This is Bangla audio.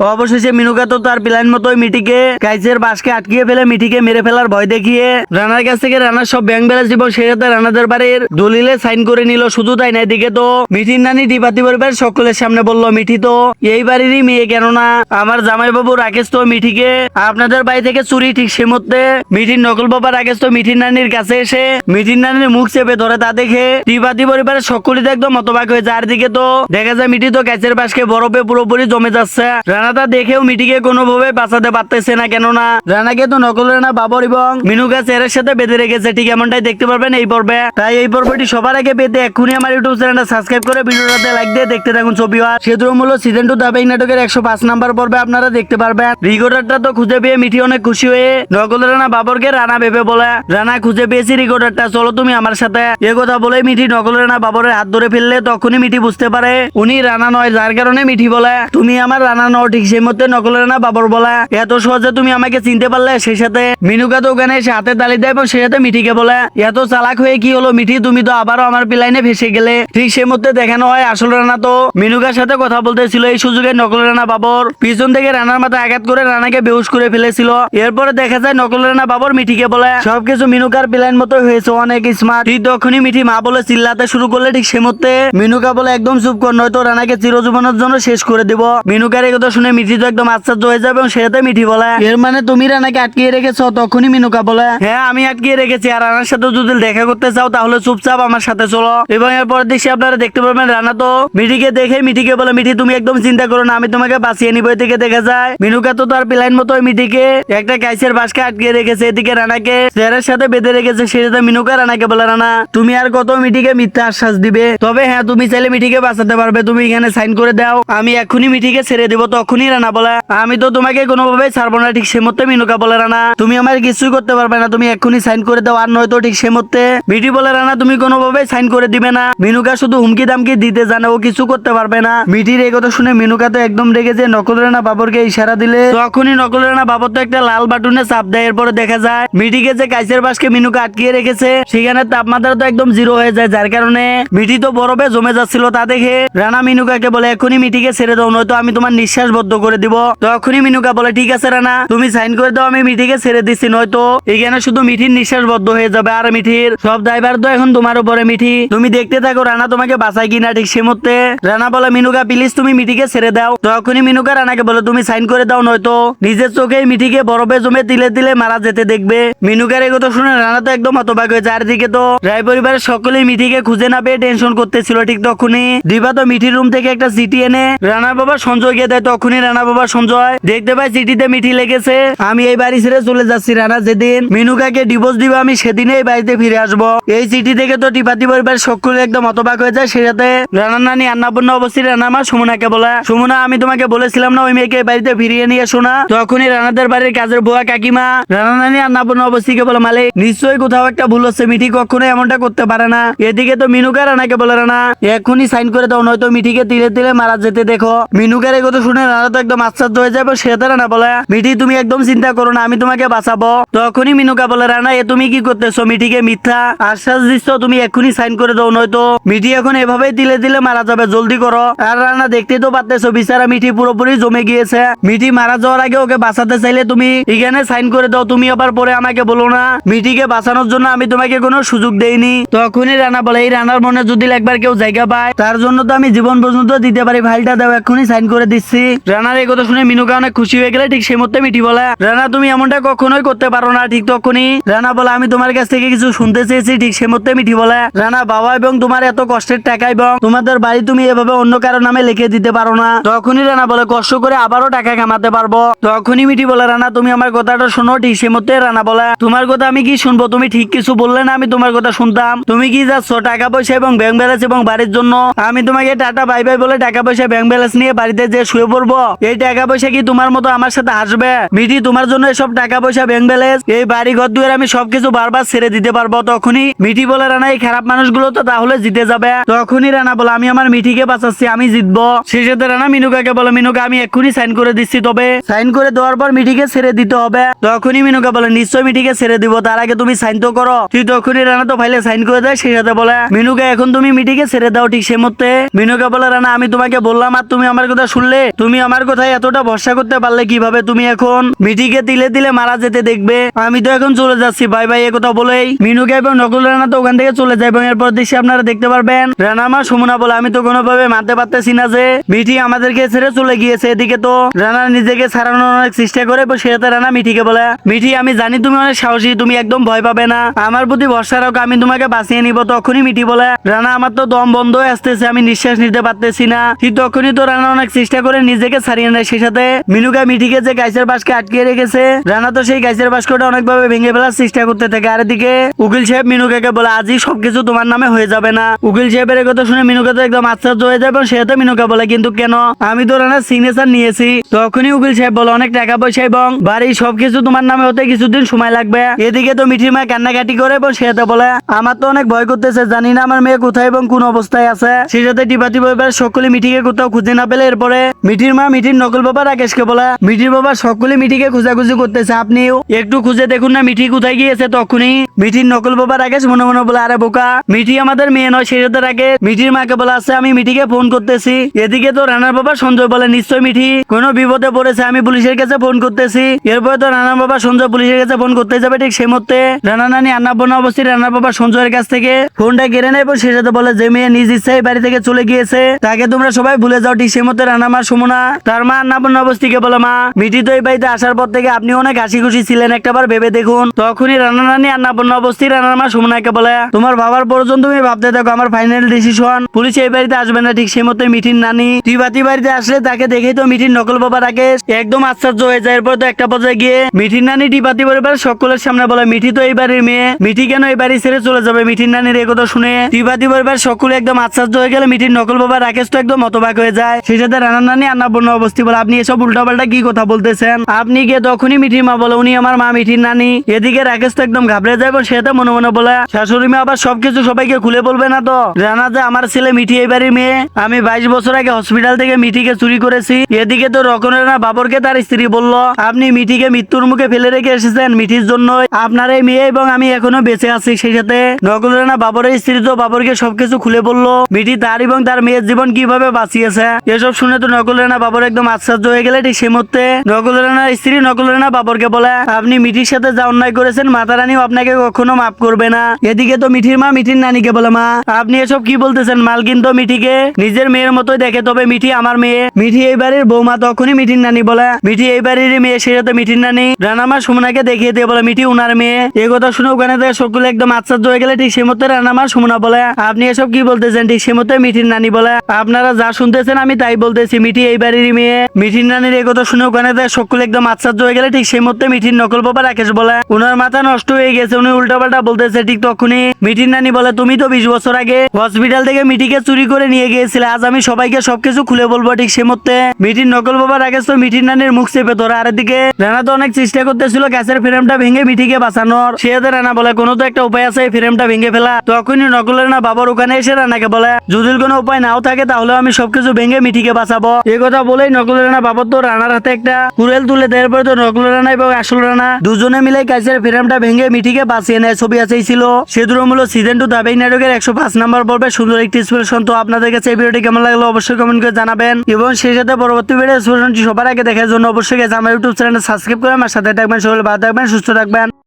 অবশেষে মিনুকা তো তার প্ল্যান মতোই মিঠিকে কাইসের বাসকে আটকিয়ে ফেলে মিঠিকে মেরে ফেলার ভয় দেখিয়ে রানার কাছ থেকে রানার সব ব্যাংক ব্যালেন্স এবং সেই সাথে রানাদের বাড়ির দলিলে সাইন করে নিল। শুধু তাই না, এদিকে তো মিঠির নানি ডিপাতি পরিবার সকলের সামনে বলল মিঠি তো এই বাড়িরই মেয়ে, কেননা আমার জামাইবাবু রাকেশ তো মিঠিকে আপনাদের বাড়ি থেকে চুরি। ঠিক সে মধ্যে মিঠির নকল বাবা রাকেশ তো মিঠির নানির কাছে এসে মিঠির নানির মুখ চেপে ধরে। তা দেখে ডিপাতি পরিবারের সকলেই একদম মতবাক হয়ে যায়। আর দিকে তো দেখা যায় মিঠি তো কাছের বাসকে বরফে পুরোপুরি জমে যাচ্ছে। রানা তা দেখেও মিঠিকে কোনোভাবে বাঁচাতে পারতেছে না, কেননা রানাকে তো নকল রানা বাবর এবং মিনুকা চেয়ারের সাথে বেঁধে রেখেছে। ঠিক এমনটাই দেখতে পারবেন এই পর্বে। তাই এই পর্বটি সবার আগে পেতে এক্ষুনি আমার ইউটিউব চ্যানেলটা সাবস্ক্রাইব করে ভিডিওটাতে লাইক দিয়ে দেখতে থাকুন। ছবি আর সেতুমূল্য সিজন 2 ধারাবাহিক নাটকের 105 নাম্বার পর্বে আপনারা দেখতে পারবেন রেকর্ডারটা তো খুঁজে পেয়ে মিঠি অনেক খুশি হয়ে নকল রানা বাবরকে রানা ভেবে বলে, রানা খুঁজে পেয়েছি রেকর্ডারটা, চলো তুমি আমার সাথে। এ কথা বলে মিঠি নকল রানা বাবরের হাত ধরে ফেললে তখনই মিঠি বুঝতে পারে উনি রানা নয়, যার কারণে মিঠি বলে তুমি আমার রানা নও। ঠিক সেই মধ্যে নকল রানা বাবর বলে, এত সহজে তুমি আমাকে চিনতে পারলে? সেই সাথে মিনুকা তো ওখানে এসে হাতে তালি দেয় এবং সেই সাথে মিঠিকে বলে, এত চালাক হয়ে কি হলো মিঠি, তুমি তো আবারও আমার পিলাইনে ফেসে গেলে। ঠিক সেই মধ্যে দেখানো হয় আসল রানা তো মিনুকার সাথে কথা বলতেছিল। এই সুযোগে নকল রানা বাবর পিছন থেকে রানার মাথা আঘাত করে রানাকে বেহুশ করে ফেলেছিল। এরপরে দেখা যায় নকল রানা বাবর মিঠিকে বলে সবকিছু মিনুকার প্ল্যান মতো হয়েছে, অনেক স্মার্ট। ঠিক তখনই মিঠি মা বলে চিল্লাতে শুরু করলে। ঠিক সে মধ্যে মিনুকা বলে একদম চুপ কর, নয়তো রানাকে চিরজীবনের জন্য শেষ করে দিব। মিনুকার এই কথা শুনে মিঠি তো একদম আশ্চর্য হয়ে যাবে এবং সেটাতে মিঠি বলে, এর মানে তুমি রানাকে আটকিয়ে রেখেছো? তখনই মিনুকা বলে, হ্যাঁ আমি আটকিয়ে রেখেছি, আর রানার সাথে যদি দেখা করতে চাও তাহলে চুপচাপ আমার সাথে চলো। এবং এরপর দেশে আপনারা দেখতে পারবেন রানা তো মিঠিকে দেখে মিঠিকে বলে, মিঠি তুমি একদম চিন্তা করো না, আমি তোমাকে বাঁচিয়ে নিব। এদিকে দেখা যায় মিনুকা তো তার প্ল্যান মতো মিঠিকে একটা কাইসের বাসকে আটকিয়ে রেখেছে, এদিকে রানাকে চেয়ারের সাথে বেঁধে রেখেছে। সেটাতে মিনুকা রানাকে বলে, রানা তুমি আর কত মিঠিকে মিথ্যা আশ্বাস দিবে? তবে হ্যাঁ তুমি চাইলে মিঠিকে বাঁচাতে পারবে, তুমি এখানে সাইন করে দাও, আমি এক্ষুনি মিঠিকে ছেড়ে দিব। তখনই রানা বলে, আমি তো তোমাকে কোনোভাবে ছাড়বো না। ঠিক সে মধ্যে মিনুকা বলে, রানা তুমি আমার কিছুই করতে পারবে না, তুমি এক্ষুনি সাইন করে দাও, আর নয়তো। ঠিক সে মধ্যে মিঠি বলে, রানা তুমি কোনোভাবে সাইন করে দিবে না। মিনুকা শুধু হুমকি দামকি দিতে জানে, ও কিছু করতে পারবে না। মিঠির এই কথা শুনে মিনুকা তো একদম রেগে যে নকল রানা বাবরকে ইশারা দিলে তখনই নকল রানা বাবর তো একটা লাল বাটনে চাপ দেয়। এরপরে দেখা যায় মিঠিকে যে কাইসের বাসকে মিনুকা আটকিয়ে রেখেছে সেখানে তাপমাত্রা তো একদম 0 হয়ে যায়, যার কারণে মিঠি তো বরফে জমে যাচ্ছিল। তা দেখে রানা মিনুকাকে বলে, এখনই মিঠিকে ছেড়ে দাও, নয়তো আমি তোমার নিঃশ্বাস বদ্ধ করে দিব। তখনই মিনুকা বলে, ঠিক আছে রানা তুমি সাইন করে দাও, আমি মিঠিকে ছেড়ে দিচ্ছি, নয়তো এখানে শুধু মিঠির নিঃশ্বাস বদ্ধ হয়ে যাবে, আর মিঠির সব দায়ভার তো এখন তোমার উপরে। মিঠি তুমি দেখতে থাকো রানা তোমাকে বাঁচায় কিনা। ঠিক সে মধ্যে রানা বলে, মিনুকা প্লিজ তুমি মিঠিকে ছেড়ে দাও। তখনই মিনুকা রানাকে বলে, তুমি সাইন করে দাও, নয়তো নিজের চোখে মিঠিকে বরফে জমে তিলে তিলে মারা যেতে দেখবে। মিনুকার এই কথা শুনে রানা তো একদম হতবাক হয়ে যায়। আর দিকে তো রায় পরিবারের সকলেই মিঠিকে খুঁজে না পেয়ে টেনশন করতেছিল। ঠিক তখনই দিবা তো মিঠির রুম থেকে একটা চিঠি এনে রানার বাবা সঞ্জয়কে দেয়। তখনই রানা বাবা সঞ্জয় দেখতে পায় চিঠিতে মিঠি লেগেছে, আমি এই বাড়ি ছেড়ে চলে যাচ্ছি, রানা যেদিন মিনুকাকে ডিভোর্স দিবে আমি সেদিনে এই বাড়িতে ফিরে আসবো। এই চিঠি থেকে তো টিপাতি পরিবার সকলে একদম হতবাক হয়ে যায়। সেটাতে রানার নানি আন্নাপূর্ণ অবস্থিত রানা মা সুমনাকে বলে, সুমনা আমি তোমাকে বলেছিলাম না ওই মেয়েকে এই বাড়িতে ফিরিয়ে নিয়ে এসো না। তখনই রানাদের বাড়ির কাজের বুয়া কাকিমা রানা নানি আন্নাপূর্ণ অবস্থিকে বলে, মালিক নিশ্চয়ই কোথাও একটা ভুল হচ্ছে, মিঠি কখনো এমনটা করতে পারে না। এদিকে তো মিনুকা রানাকে বলে, রানা এখনই সাইন করে দাও, নয়তো মিঠিকে তিলে তিলে মারা যেতে দেখো। মিনুকার এই কথা শুনে রানা তো একদম আশ্চর্য হয়ে যাবে। সেটা রানা বলে, মিঠি তুমি একদম চিন্তা করো না, আমি তোমাকে বাঁচাবো। তখনই মিনুকা বলে, রানা এ তুমি কি করতেছো? মিঠিকে মিথ্যা আশ্বাস দিচ্ছ, তুমি এক্ষুনি সাইন করে দাও, নয়তো মিঠি এখন এভাবেই তিলে তিলে মারা যাবে, জলদি করো। আর রানা দেখতে তো পারতেছো বিচারা মিঠি পুরোপুরি জমে গিয়েছে। মিঠি মারা যাওয়ার আগে ওকে বাঁচাতে চাইলে তুমি এখানে সাইন করে দাও, তুমি আবার পরে আমাকে বলো না মিঠিকে বাঁচানোর জন্য আমি তোমাকে কোনো সুযোগ দেইনি। তখনই রানা বলে, এই রানার মনে যদি একবার কেউ জায়গা পায় তার জন্য তো আমি জীবন পর্যন্ত দিতে পারি, ফাইলটা দাও, এক্ষুনি সাইন করে দিচ্ছি। রানার এই কথা শুনে মিনুকা অনেক খুশি হয়ে গেলে। ঠিক সেই মধ্যে মিঠি বলে, রানা তুমি এমনটা কখনোই করতে পারো না। ঠিক তখনই রানা বলে, আমি তোমার কাছ থেকে কিছু শুনতে চেয়েছি। ঠিক সেই মধ্যে মিঠি বলে, রানা বাবা এবং তোমার এত কষ্টের টাকা এবং তোমাদের বাড়ি তুমি এভাবে অন্য কারো নামে লিখে দিতে পারো না। তখনই রানা বলে, কষ্ট করে আবারও টাকা কামাতে পারবো। তখনই মিঠি বলে, রানা তুমি আমার কথাটা শোনো। ঠিক সেই মধ্যে রানা বলে, তোমার কথা আমি কি শুনবো? তুমি ঠিক কিছু বললে না আমি তোমার কথা শুনতাম। তুমি কি যাচ্ছ টাকা পয়সা এবং ব্যাংক ব্যালেন্স এবং বাড়ির জন্য? আমি তোমাকে টাটা বাই বাই বলে টাকা পয়সা ব্যাংক ব্যালেন্স নিয়ে বাড়িতে যে শুয়ে পড়বো? এই টাকা পয়সা কি তোমার মতো আমার সাথে হাসবে? মিঠি তোমার জন্য এসব টাকা পয়সা ব্যাংক ব্যালেন্স এই বাড়ি ঘর দুয়ার আমি সবকিছু বারবার ছেড়ে দিতে পারবো। তখনই মিঠি বলে, রানা এই খারাপ মানুষগুলো তো তাহলে জিতে যাবে। তখনই রানা বলে, আমি আমার মিঠিকে বাঁচাচ্ছি, আমি জিতবো। সেই সাথে রানা মিনুকাকে বলে, মিনুকা আমি এক্ষুনি সাইন করে দিচ্ছি, তবে সাইন করে দেওয়ার পর মিঠিকে ছেড়ে দিতে হবে। তখনই মিনুকা বলে, নিশ্চয় মিঠিকে ছেড়ে দিব, তার আগে তুমি সাইন তো করো। তুই তখনই রানা তো ফাইলে সাইন করে দেয়। সেই সাথে বলে, মিনুকা এখন তুমি মিঠিকে ছেড়ে দাও। ঠিক সে মধ্যে মিনুকা বলে, রানা আমি তোমাকে বললাম আর তুমি আমার কথা শুনলে? তুমি আমার কথায় এতটা ভরসা করতে পারলে কিভাবে? তুমি এখন মিঠিকে তিলে তিলে মারা যেতে দেখবে। আমি তো এখন চলে যাচ্ছি, বাই বাই। একথা বলেই মিনুকে এবং নকুল রানা তো ওখান থেকে চলে যায় এবং এরপর দৃশ্যে আপনারা দেখতে পারবেন রানার মা সুমনা বলে, আমি তো কোনোভাবে মানতে পারতেছি না যে মিঠি আমাদেরকে ছেড়ে চলে গিয়েছে। এদিকে তো রানা নিজেকে ছাড়ানোর অনেক চেষ্টা করে, সেটাতে রানা মিঠিকে বলে, মিঠি আমি জানি তুমি অনেক সাহসী, তুমি একদম ভয় পাবে না, আমার প্রতি ভরসা রাখো, আমি তোমাকে বাঁচিয়ে নিব। তখনই মিঠি বলে, রানা আমার তো দম বন্ধ হয়ে আসতেছে, আমি নিঃশ্বাস নিতে পারতেছি না। ঠিক তখনই তো রানা অনেক চেষ্টা করে নিজেকে ছাড়িয়ে নেয়। সেই সাথে মিনুকা মিঠিকে যে গাছের বাসকে আটকিয়ে রেখেছে, রানা তো সেই গাছের বাস্কটা অনেকভাবে ভেঙে ফেলার চেষ্টা করতে থাকে। আর এদিকে উকিল সাহেব মিনুকাকে বলে, আজই সবকিছু তোমার নামে হয়ে যাবে না। উকিল সাহেবের কথা শুনে মিনুকা তো একদম আশ্চর্য হয়ে যায় এবং সে তো মিনুকা বলে, কিন্তু কেন? আমি তো রানার সিগনেচার নিয়েছি। তখনই উকিল সাহেব বলে, অনেক টাকা পয়সা এবং বাড়ি সবকিছু তোমার নামে হতে কিছুদিন সময় লাগবে। এদিকে তো মিঠির মা কান্নাকাটি করে এবং সে তো বলে, আমার তো অনেক ভয় করতেছে, জানি না আমার মেয়ে কোথায় এবং কোন অবস্থায় আছে। সেই সাথে টিপাটি পরিবার সকলে মিঠিকে কোথাও খুঁজে না পেলে এরপরে মিঠির মা মিঠির নকল বাবা রাকেশকে বলে, মিঠির বাবা সকলে মিঠিকে খোঁজাখুঁজি করতেছে, আপনিও একটু খুঁজে দেখুন না মিঠি কোথায় গিয়েছে। তখনই মিঠির নকল বাবা রাকেশ মনে মনে বলে, আরে বোকা, মিঠি আমাদের মেয়ে নয়। সেই সাথে রাকেশ মিঠির মাকে বলে, আছে আমি মিঠিকে ফোন করতেছি। এদিকে তো রানার বাবা সঞ্জয় বলে, নিশ্চয় মিঠি কোনো বিপদে পড়েছে, আমি পুলিশের কাছে ফোন করতেছি। এরপরে তো রানার বাবা সঞ্জয় পুলিশের কাছে ফোন করতে যাবে, ঠিক সেই মুহূর্তে রানা নানি আন্নাপূর্ণা অবস্থিত রানার বাবা সঞ্জয়ের কাছ থেকে ফোনটা কেড়ে নেয় এবং সে সাথে বলে, যে মেয়ে নিজ ইচ্ছায় বাড়ি থেকে চলে গিয়েছে তাকে তোমরা সবাই ভুলে যাও। ঠিক সেই মুহূর্তে রানা মা সুমনা তার মা আন্নাপূর্ণা অবস্থিকে বলে, মা মিঠি তো এই বাড়িতে আসার পর থেকে আপনি অনেক হাসি খুশি ছিলেন, একটাবার ভেবে দেখুন। তখনই রানা নানি আন্নাপূর্ণা অবস্থিত রানার মা সুমনাকে বলে, তোমার বাবার পর্যন্ত তুমি ভাবতে থাকো, আমার ফাইনাল ডিসিশন, পুলিশ এই বাড়িতে আসবে না। ঠিক সেই মতো মিঠির নানি টিবাতি বাড়িতে আসলে তাকে দেখেই তো মিঠির নকল বাবা রাকেশ একদম আশ্চর্য হয়ে যায়। এরপর তো একটা পর্যায়ে গিয়ে মিঠির নানি টিবাতি পরিবার সকলের সামনে বলে, মিঠি তো এই বাড়ির মেয়ে, মিঠি কেন এই বাড়ি ছেড়ে চলে যাবে? মিঠির নানির এই কথা শুনে টিবাতি পরিবার সকলে একদম আশ্চর্য হয়ে গেলে মিঠির নকল বাবা রাকেশ তো একদম হতবাক হয়ে যায়। সেই সাথে রানা নানি আন্নাপূর্ণা অবস্থি বলে, আপনি এসব উল্টাপাল্টা কি কথা বলতেছেন? আপনি গিয়ে তখনই মিঠির মা বলে, উনি আমার মা মিঠির নানি। এদিকে রাকেশ তো একদম ঘাবড়ে যায় এবং সে তো মনে মনে বলে, শাশুড়ি মা আবার সবকিছু সবাইকে খুলে বলবে না তো? রানা যে আমার ছেলে মিঠি এই বাড়ির মেয়ে, আমি 22 বছর আগে হসপিটাল থেকে মিঠিকে চুরি করেছি। এদিকে তো রকন রানা বাবরকে তার স্ত্রী বলল, আপনি মিঠিকে মৃত্যুর মুখে ফেলে রেখে এসেছেন, মিঠির জন্য আপনার এই মেয়ে এবং আমি এখনো বেঁচে আছি। সেই সাথে নকল রানা বাবরের স্ত্রী তো বাবরকে সবকিছু খুলে বলল, মিঠি তার এবং তার মেয়ের জীবন কিভাবে বাঁচিয়েছে। এসব শুনে তো নকল রানা বাবর একদম আশ্চর্য হয়ে গেলে ঠিক সেই মুহূর্তে নকল রানার স্ত্রী নকল রানা বাবরকে বলে, আপনি মিঠির সাথে যা অন্যায় করেছেন মাতা রানীও আপনাকে কখনো মাফ করবে না। এদিকে তো মিঠির মা মিঠির নানিকে বলে, মা আপনি এসব কি বলতেছেন? মালকিন তো মিঠিকে নিজের মেয়ের মতোই দেখে, তবে মিঠি আমার মেয়ে, মিঠি এই বাড়ির বৌমা। তখনই মিঠির নানি বলে, মিঠি এই বাড়ির মেয়ে। সে সাথে মিঠির নানি রানামা সুমনাকে দেখিয়ে দিয়ে বলে, মিঠি উনার মেয়ে। এই কথা শুনে ওখানে থেকে সকলে একদম আশ্চর্য হয়ে গেলে ঠিক সেই মতো রানামা সুমনা বলে, আপনি এসব কি বলতেছেন? ঠিক সেই মতো মিঠির নানি বলে, আপনারা যা শুনতেছেন আমি তাই বলতেছি, মিঠি এই বাড়ির মেয়ে। মিঠির নানির এই কথা শুনে ওখানে থেকে সকলে একদম আশ্চর্য হয়ে গেলে ঠিক সেই মতো মিঠির নকল বাবা রাকেশ বলে, উনার মাথা নষ্ট হয়ে গেছে, উনি উল্টাপাল্টা বলতেছে। ঠিক তখনই মিঠির নানি বলে, তুমি তো 20 বছর আগে হসপিটাল থেকে মিঠিকে চুরি করে নিয়ে গিয়েছিলে, আজ আমি সবাইকে সবকিছু খুলে বলবো। ঠিক সে মধ্যে মিঠির নকল বাবা রাকেশ তো মিঠির নানির মুখ চেপে ধরে। আর এদিকে রানা তো অনেক চেষ্টা করতেছিল গাছের ফ্রেমটা ভেঙে মিঠিকে বাঁচানোর। সে রানা বলে, কোনো তো একটা উপায় আছে এই ফ্রেমটা ভেঙে ফেলা। তখনই নকল রানা বাবার ওখানে এসে রানাকে বলে, যদি কোনো উপায় নাও থাকে তাহলে আমি সবকিছু ভেঙে মিঠিকে বাঁচাবো। এই কথা বলেই নকল রানা বাবার তো রানার হাতে একটা কুড়েল তুলে দেওয়ার পরে তো নকল রানা এবং আসল রানা দুজনে মিলে গাছের ফ্রেমটা ভেঙে মিঠিকে বাঁচিয়ে নেয়। ছবি আছে ছিল সেদুরমূল সিজন 2 দাবাই নাটকের 105 নম্বর পর্বে সুন্দর একটি এক্সপ্রেশন। তো আপনাদের কাছে এই ভিডিওটি কেমন লাগলো অবশ্যই কমেন্ট করে জানাবেন এবং সেই সাথে পরবর্তী ভিডিও এক্সপ্রেশনটি সবার আগে দেখার জন্য অবশ্যই আমার ইউটিউব চ্যানেল সাবস্ক্রাইব করে আমার সাথে থাকবেন। সকলে ভালো থাকবেন, সুস্থ থাকবেন।